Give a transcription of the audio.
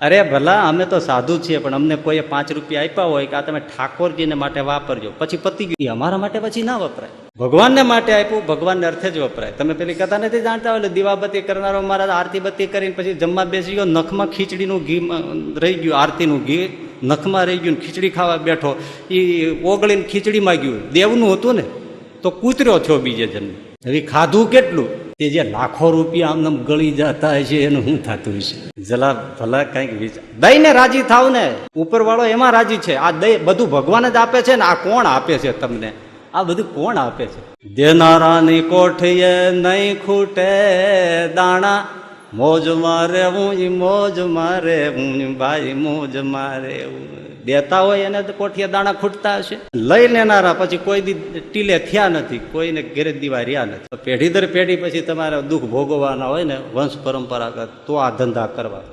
અરે ભલા અમે તો સાધુ છીએ, પણ અમને કોઈએ 5 રૂપિયા આપ્યા હોય કે આ તમે ઠાકોરજીને માટે વાપરજો, પછી પતી ગયું. અમારા માટે પછી ના વપરાય. ભગવાનને માટે આપ્યું, ભગવાનને અર્થે જ વપરાય. તમે પેલી કથા નથી જાણતા હોય, દીવાબત્તી કરનારો મારા આરતી બત્તી કરીને પછી જમવા બેસી ગયો, નખમાં ખીચડીનું ઘી રહી ગયું, આરતીનું ઘી નખમાં રહી ગયું, ખીચડી ખાવા બેઠો, એ ઓગળીને ખીચડી માંગ્યું, દેવનું હતું ને, તો કૂતર્યો થયો બીજે જન્મ. હવે ખાધું કેટલું? તે જે લાખો રૂપિયા આમ ગળી જતા હશે એનું શું થતું હશે? જલા ભલા કઈક વિચાર. દઈને રાજી થાવ ને, ઉપર વાળો એમાં રાજી છે. આ દઈ બધું ભગવાન જ આપે છે ને. આ કોણ આપે છે તમને? આ બધું કોણ આપે છે? દેનારાની કોઠીએ નહીં ખૂટે દાણા, મોજ મારે હું મોજ મારે હું ભાઈ મોજ મારે. દેતા હોય એને તો કોઠીએ દાણા ખૂટતા હશે. લઈ લેનારા પછી કોઈ દી ટીલે થયા નથી, કોઈને ઘેરે દીવા રહ્યા નથી. પેઢી દર પેઢી પછી તમારે દુઃખ ભોગવવાના હોય ને, વંશ પરંપરાગત, તો આ ધંધા કરવા.